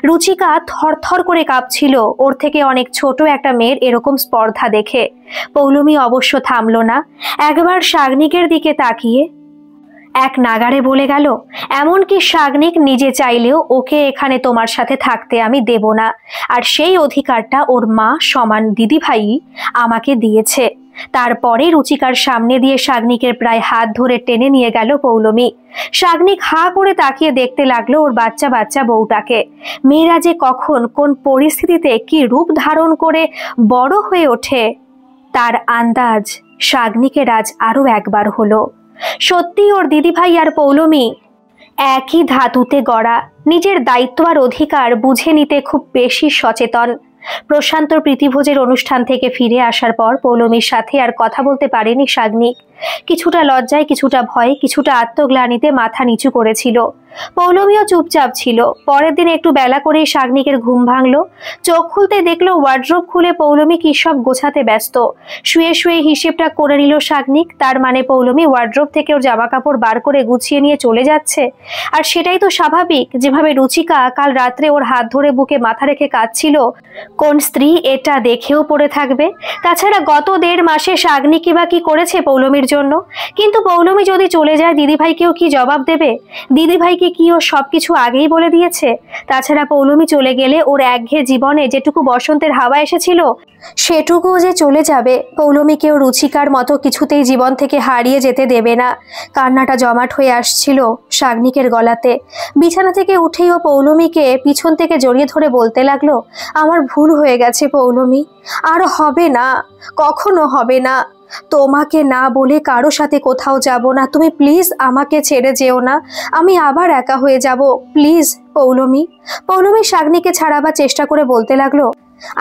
রুচিকা থরথর করে কাঁপছিল ওর থেকে অনেক ছোট একটা মেয়ের এরকম স্পর্ধা দেখে। পৌলমী অবশ্য থামলো না। একবার সাগ্নিকের দিকে তাকিয়ে এক নাগাড়ে বলে গেল, এমনকি সাগ্নিক নিজে চাইলেও ওকে এখানে তোমার সাথে থাকতে আমি দেব না। আর সেই অধিকারটা ওর মা সমান দিদিভাই আমাকে দিয়েছে। তারপরে রুচিকার সামনে দিয়ে সাগ্নিকের প্রায় হাত ধরে টেনে নিয়ে গেল পৌলমী। সাগ্নিক হা করে তাকিয়ে দেখতে লাগলো ওর বাচ্চা বাচ্চা বউটাকে। মেয়েরা যে কখন কোন পরিস্থিতিতে কি রূপ ধারণ করে বড় হয়ে ওঠে তার আন্দাজ সাগ্নিকের আজ আরো একবার হলো। সত্যি ওর দিদিভাই আর পৌলমী একই ধাতুতে গড়া, নিজের দায়িত্ব আর অধিকার বুঝে নিতে খুব বেশি সচেতন। প্রশান্তর প্রীতিভোজের অনুষ্ঠান থেকে ফিরে আসার পর পৌলমীর সাথে আর কথা বলতে পারেনি সাগ্নিক। কিছুটা লজ্জায়, কিছুটা ভয়ে, কিছুটা আত্মগ্লানিতে মাথা নিচু করেছিল। পৌলমীও চুপচাপ ছিল। পরের দিন একটু বেলা করেই শাগনিকের ঘুম ভাঙল। চোখ খুলতে দেখলো ওয়ার্ড্রোব খুলে পৌলমী কি সব গোছাতে ব্যস্ত। শুয়ে শুয়ে হিসেবটা করে নিল শাগনিক। তার মানে পৌলমী ওয়ার্ড্রোব থেকে ওর জামা কাপড় বার করে গুছিয়ে নিয়ে চলে যাচ্ছে। আর সেটাই তো স্বাভাবিক। যেভাবে রুচিকা কাল রাত্রে ওর হাত ধরে বুকে মাথা রেখে কাঁদছিল, কোন স্ত্রী এটা দেখেও পড়ে থাকবে? তাছাড়া গত 1.5 মাসে শাগনিকই বা কি করেছে পৌলমীর জন্য? কিন্তু পৌলমী যদি চলে যায়, দিদিভাইকেও কি জবাব দেবে? দিদিভাইকে কি ও সবকিছু আগেই বলে দিয়েছে? তাছাড়া পৌলমী চলে গেলে ওর একঘেয়ে জীবনে যেটুকু বসন্তের হাওয়া এসেছিল সেটুকুও যে চলে যাবে। পৌলমীকেও রুচিকার মতো কিছুতেই জীবন থেকে হারিয়ে যেতে দেবে না। কান্নাটা জমাট হয়ে আসছিল শাগনিকের গলাতে। বিছানা থেকে উঠেই ও পৌলমীকে পিছন থেকে জড়িয়ে ধরে বলতে লাগলো, আমার ভুল হয়ে গেছে পৌলমী, আর হবে না, কখনো হবে না। তোমাকে না বলে কারো সাথে কোথাও যাব না। তুমি প্লিজ আমাকে ছেড়ে যেও না। আমি আবার একা হয়ে যাব, প্লিজ পৌলমী। পৌলমী শাগনিকে ছাড়াবার চেষ্টা করে বলতে লাগলো,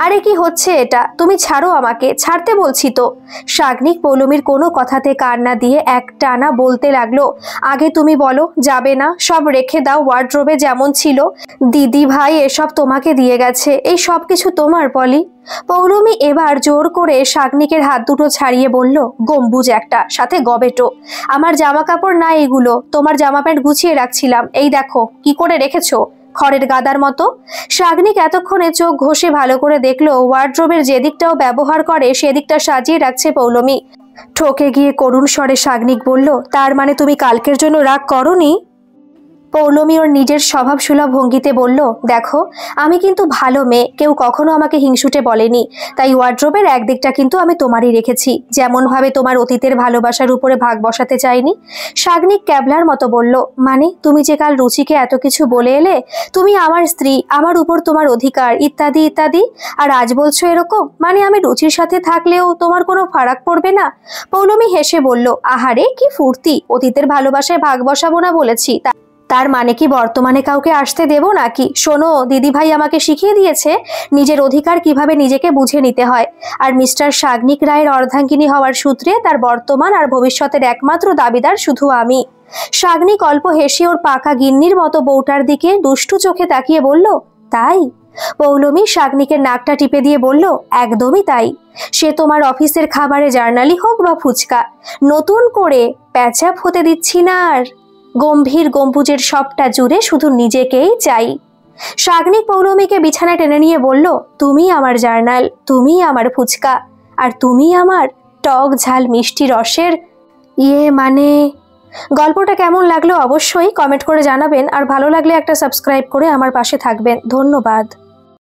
আরে কি হচ্ছে এটা? তুমি ছাড়ো আমাকে, ছাড়তে বলছি তো। শাগনিক পৌলমীর কোনো কথাতে কান না দিয়ে একটানা বলতে লাগলো, আগে তুমি বলো যাবে না? সব রেখে দাও ওয়ার্ড্রোবে যেমন ছিল। দিদি ভাই এসব তোমাকে দিয়ে গেছে, এই সব কিছু তোমার পলি। পৌলমী এবার জোর করে শাগনিকের হাত দুটো ছাড়িয়ে বলল, গম্বুজ একটা, সাথে গবেটো। আমার জামা কাপড় না এগুলো, তোমার জামা প্যান্ট গুছিয়ে রাখছিলাম, এই দেখো কি করে রেখেছো, খড়ের গাদার মতো। শাগনিক এতক্ষণে চোখ ঘষে ভালো করে দেখলো ওয়ার্ড্রোবের যে দিকটাও ব্যবহার করে সেদিকটা সাজিয়ে রাখছে পৌলমী। ঠকে গিয়ে করুণ স্বরে শাগনিক বলল, তার মানে তুমি কালকের জন্য রাগ করনি? পৌলমী ওর নিজের স্বভাবসুলভ ভঙ্গিতে বলল, দেখো আমি কিন্তু ভালো মেয়ে, কেউ কখনো আমাকে হিংসুটে বলেনি, তাই ওয়ার্ড্রোবের একদিকটা কিন্তু আমি তোমারই রেখেছি, যেমনভাবে তোমার অতীতের ভালোবাসার উপরে ভাগ বসাতে চাইনি। শাগনিক ক্যাবলার মতো বলল, মানে তুমি যে কাল রুচিকে এত কিছু বলে এলে, তুমি আমার স্ত্রী, আমার উপর তোমার অধিকার, ইত্যাদি ইত্যাদি, আর আজ বলছো এরকম? মানে আমি রুচির সাথে থাকলেও তোমার কোনো ফারাক পড়বে না? পৌলমী হেসে বলল, আহারে কি ফুর্তি, অতীতের ভালোবাসায় ভাগ বসাবো না বলেছি, তার মানে কি বর্তমানে কাউকে আসতে দেব নাকি? শোনো, দিদিভাই আমাকে শিখিয়ে দিয়েছে নিজের অধিকার কিভাবে নিজেকে বুঝে নিতে হয়। আর মিস্টার শাগনিক রায়ের অর্ধাঙ্গিনী হওয়ার সূত্রে তার বর্তমান আর ভবিষ্যতের একমাত্র দাবিদার শুধু আমি। শাগনিক অল্প হেসে ওর পাকা গিন্নির মতো বউটার দিকে দুষ্টু চোখে তাকিয়ে বলল, তাই? পৌলমী শাগনিকের নাকটা টিপে দিয়ে বলল, একদমই তাই। সে তোমার অফিসের খাবারে জার্নালি হোক বা ফুচকা, নতুন করে প্যাচাপ হতে দিচ্ছি না আর। গম্ভীর গম্বুজের সবটা জুড়ে শুধু নিজেকেই চাই। শাগনিক পৌলমীকে বিছানায় টেনে নিয়ে বলল, তুমি আমার জার্নাল, তুমি আমার ফুচকা, আর তুমি আমার টক ঝাল মিষ্টি রসের মানে। গল্পটা কেমন লাগলো অবশ্যই কমেন্ট করে জানাবেন, আর ভালো লাগলে একটা সাবস্ক্রাইব করে আমার পাশে থাকবেন। ধন্যবাদ।